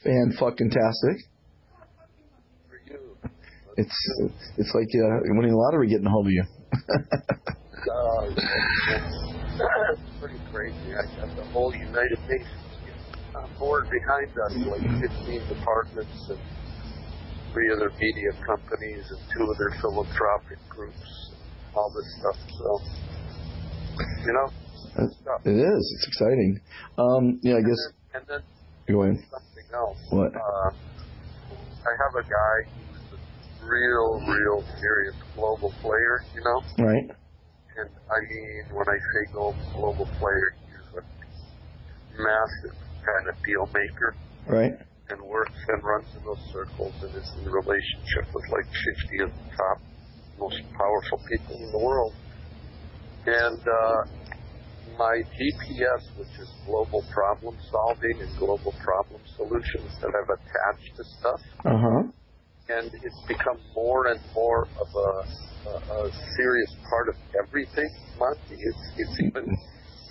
Fan-fucking-tastic. For you. It's like winning the lottery getting a hold of you. It's pretty crazy. I got the whole United Nations on board behind us, like 15 departments and 3 other media companies and 2 other philanthropic groups, all this stuff. So, it is. It's exciting. I guess. And then go ahead. Something else. What? I have a guy who's a real serious global player, Right. And I mean, when I say global player, he's a massive kind of deal maker. Right. And works and runs in those circles and is in a relationship with like 50 of the top, most powerful people in the world. And my GPS, which is global problem solving and global problem solutions that I've attached to stuff. And it's become more and more of a serious part of everything, Monty. It's even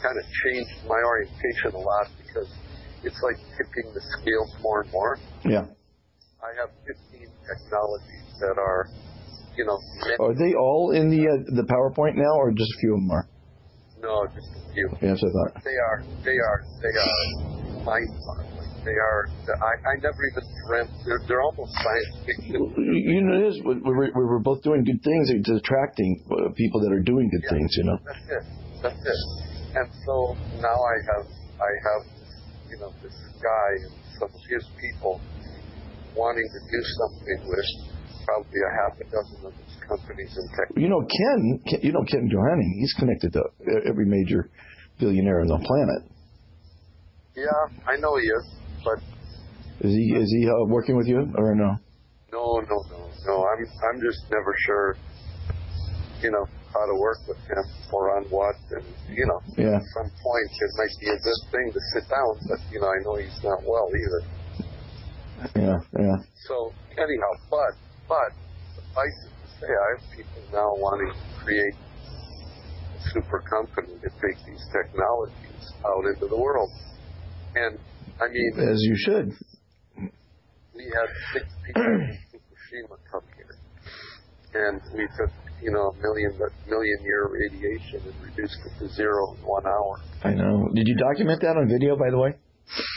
kind of changed my orientation a lot because it's like tipping the scales more and more. Yeah. I have 15 technologies that are, Are they all in the PowerPoint now, or just a few of them are? No, just a few. Yeah, that's what I thought. They are mind-boggling. I never even dreamt. They're almost science fiction. It is. We're both doing good things. It's attracting people that are doing good things. That's it. And so now I have this guy and some of his people wanting to do something with probably a half a dozen of his companies in tech. Ken Johanning, he's connected to every major billionaire on the planet. Yeah, I know he is, but is he working with you or no? No. I'm just never sure, how to work with him or on what, and at some point it might be a good thing to sit down, but I know he's not well either. Yeah. So anyhow, but suffice it to say, I have people now wanting to create a super company to take these technologies out into the world, and I mean, as you should. We had 6 people in Fukushima come here, and we took a million year radiation and reduced it to 0 in 1 hour. I know. Did you document that on video, by the way?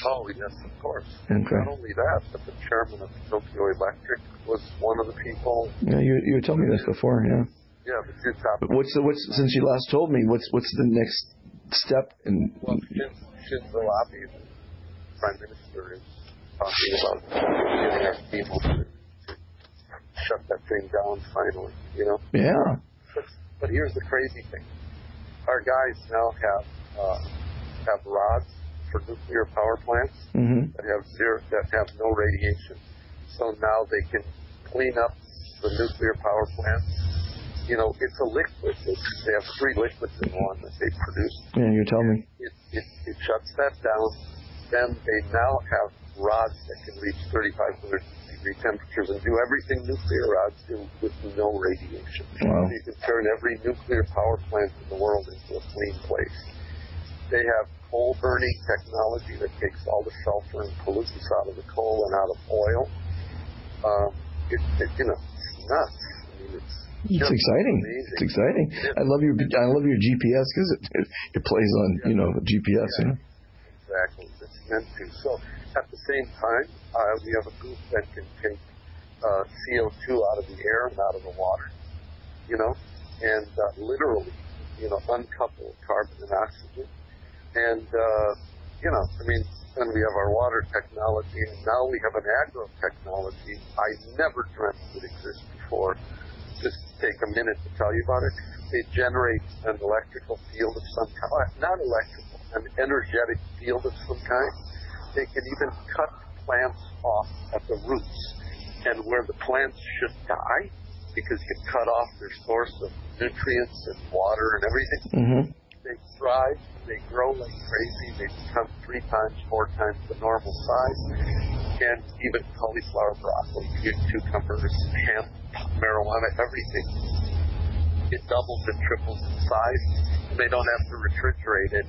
Oh, yes, of course. Okay. Not only that, but the chairman of Tokyo Electric was one of the people. Yeah, you told me this before. Yeah. Yeah, the 2 top. But what's since you last told me? What's the next step? Well, Shinzo Abe, the Prime Minister, is talking about getting our people to shut that thing down finally, Yeah. But here's the crazy thing. Our guys now have rods for nuclear power plants that have no radiation. So now they can clean up the nuclear power plants. It's a liquid. They have 3 liquids in one that they produce. Yeah, you tell me. It shuts that down. Then they now have rods that can reach 3,500-degree temperatures and do everything nuclear rods do with no radiation. Wow. So you can turn every nuclear power plant in the world into a clean place. They have coal burning technology that takes all the sulfur and pollutants out of the coal and out of oil. It's nuts. I mean, it's exciting. Amazing. It's exciting. I love your GPS because it plays on GPS. Exactly. It's meant to. So at the same time, we have a group that can take CO2 out of the air and out of the water. And literally, uncouple carbon and oxygen. And then we have our water technology, and now we have an agro technology I never dreamt would exist before. Just take a minute to tell you about it. They generate an electrical field of some kind, not electrical, an energetic field of some kind. They can even cut plants off at the roots, and where the plants should die, because you cut off their source of nutrients and water and everything, they thrive, they grow like crazy, they become 3 times, 4 times the normal size, and even cauliflower, broccoli, cucumbers, hemp, marijuana, everything. It doubles and triples in size, and they don't have to refrigerate it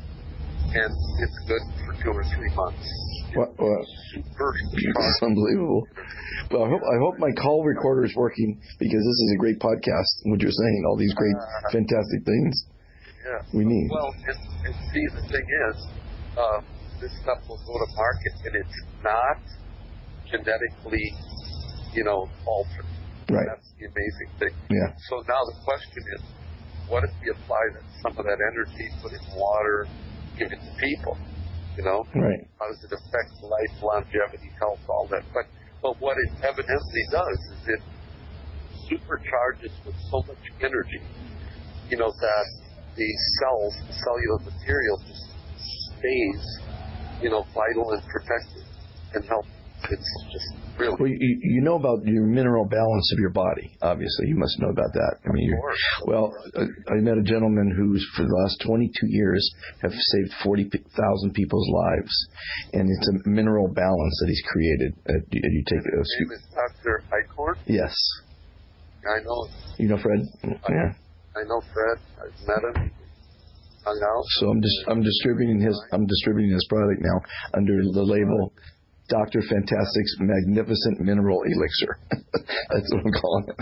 and it's good for 2 or 3 months. It's unbelievable. Well, I hope my call recorder is working, because this is a great podcast. What you're saying, all these great, fantastic things. Yeah. We need. Well, and see, the thing is, this stuff will go to market, and it's not genetically, altered. Right. That's the amazing thing. Yeah. So now the question is, what if we apply some of that energy, put it in water, give it to people? Right. How does it affect life, longevity, health, all that? But what it evidently does is it supercharges with so much energy, that the cells, the cellular material just stays, vital and protected and healthy. It's just really... Well, you know about your mineral balance of your body, obviously. You must know about that. I mean, I met a gentleman who's, for the last 22 years, have saved 40,000 people's lives. And it's a mineral balance that he's created. You take His name is Dr. Eichhorn? Yes. I know. You know Fred? Yeah. I know Fred. I've met him. Hung out. So I'm distributing his product now under the label Dr. Fantastic's Magnificent Mineral Elixir. That's what I'm calling it.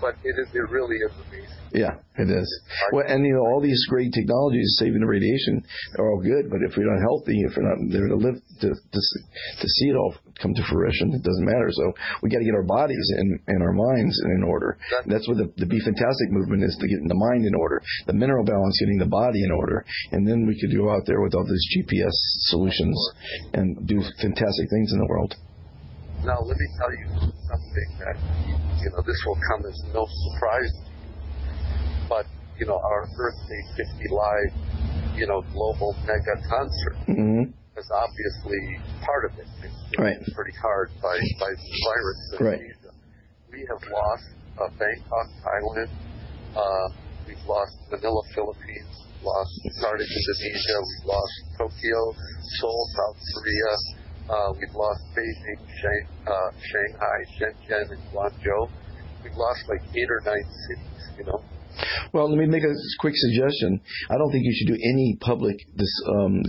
But it really is amazing. Yeah, it is. Well, and all these great technologies saving the radiation are all good, but if we're not healthy, if we're not there to live to see it all come to fruition, it doesn't matter. So we got to get our bodies and our minds in order. That's what the Be Fantastic movement is, to get the mind in order, the mineral balance, getting the body in order, and then we could go out there with all these GPS solutions and do fantastic things in the world. Now, let me tell you something that, this will come as no surprise. But, our Earth Day 50 Live, global mega concert is obviously part of it. It's been pretty hard by the virus. Right. We have lost Bangkok, Thailand. We've lost Manila, Philippines. Started Indonesia. We've lost Tokyo, Seoul, South Korea. We've lost Beijing, Shanghai, Shenzhen, and Guangzhou. We've lost like 8 or 9 cities, Well, let me make a quick suggestion. I don't think you should do any public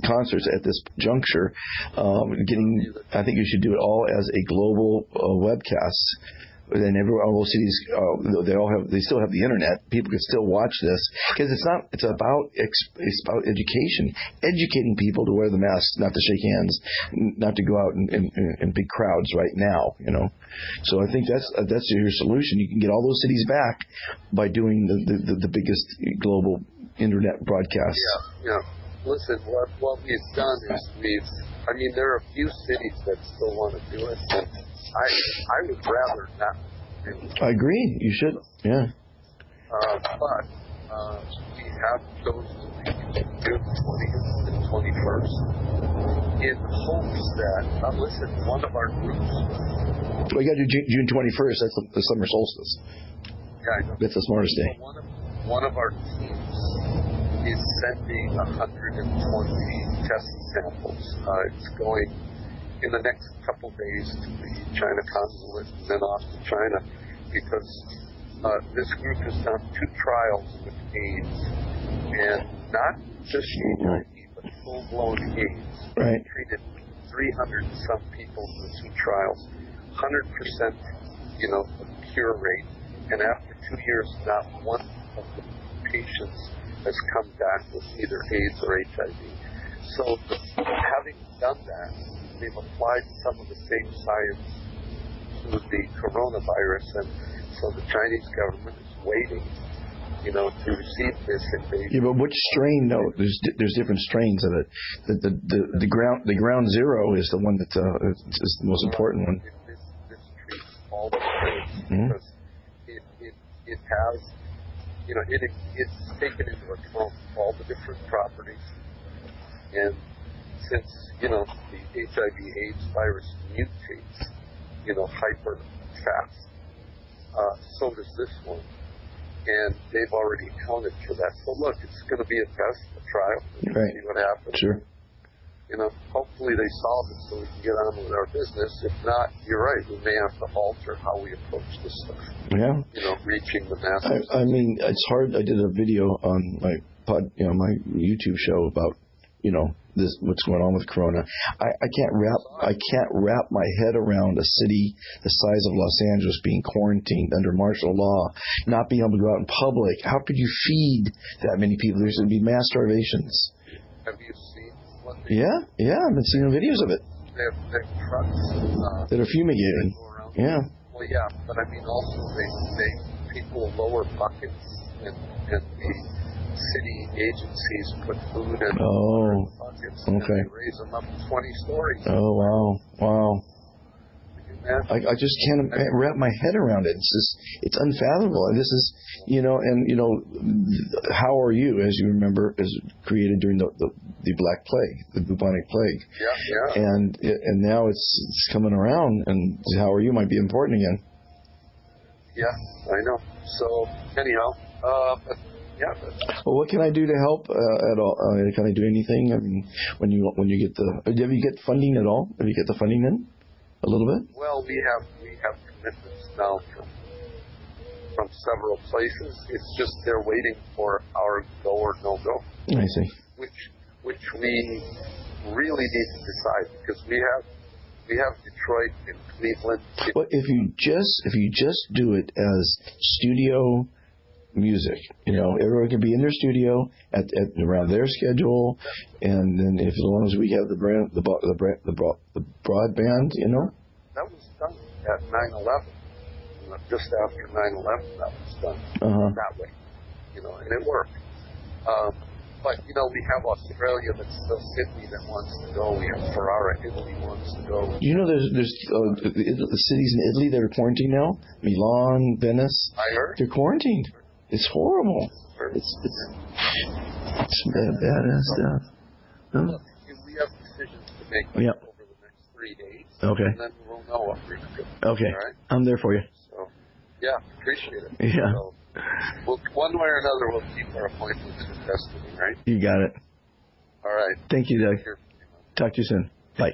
concerts at this juncture. I think you should do it all as a global webcast. And all those cities, they still have the internet. People can still watch this, because it's about education, educating people to wear the masks, not to shake hands, not to go out in big crowds right now. So I think that's your solution. You can get all those cities back by doing the biggest global internet broadcast. Yeah. Listen, what we've done is there are a few cities that still want to do it. I would rather not do it. I agree. You should. Yeah. But we have chosen June 20th and 21st in hopes that, listen, one of our groups... We got to do June 21st. That's the summer solstice. Yeah, I know. That's the smartest day. One of our teams is sending 120 test samples. It's going in the next couple days to the China consulate and then off to China, because this group has done 2 trials with AIDS, and not just HIV, but full-blown AIDS. Right. They treated 300 and some people in the 2 trials, 100%, cure rate, and after 2 years, not one of the patients has come back with either AIDS or HIV. So, having done that, they've applied some of the same science to the coronavirus, and so the Chinese government is waiting, to receive this invasion. Yeah, but which strain? No, there's different strains of it. The ground zero is the one that is the most important one. This treats all the strains because it has, it's taken into account all the different properties, and since, the HIV/AIDS virus mutates, hyper fast, so does this one. And they've already accounted for that. So look, it's going to be a test, a trial, right. See what happens. Sure. Hopefully they solve it so we can get on with our business. If not, you're right, we may have to alter how we approach this stuff. Yeah. Reaching the masses. It's hard. I did a video on my my YouTube show about this what's going on with Corona. I can't wrap my head around a city the size of Los Angeles being quarantined under martial law, not being able to go out in public. How could you feed that many people? There's going to be mass starvations. Have you seen what Yeah, I've been seeing videos of it. they have big trucks that are fumigated. go around? Yeah. Well, yeah, but I mean also they people lower buckets and the city agencies put food in buckets and they raise them up 20 stories. Oh, wow. I I just can't wrap my head around it. It's unfathomable. And this is, How Are You, as you remember, is created during the Black Plague, the bubonic plague. Yeah. And now it's coming around, and How Are You might be important again. Yeah, I know. So anyhow, Well, what can I do to help at all? Can I do anything? I mean, when you get have you get funding at all? Have you get the funding in? A little bit? Well, we have commitments now from several places. It's just they're waiting for our go or no go. I see. Which we really need to decide because we have Detroit and Cleveland. Well, if you just do it as studio music, everyone can be in their studio at around their schedule, and then as long as we have the broadband, That was done at 9/11. Just after 9/11, that was done that way, and it worked. But we have Australia that's still Sydney that wants to go. We have Ferrara, Italy wants to go. There's cities in Italy that are quarantined now. Milan, Venice. I heard. They're quarantined. It's horrible. It's bad stuff. Look, we have decisions to make over the next 3 days. Okay. And then we'll know what we're going to do. Okay. All right? I'm there for you. So, yeah, appreciate it. Yeah. So, one way or another, we'll keep our appointments with destiny, right? You got it. All right. Thank you, Doug. Talk to you soon. Bye.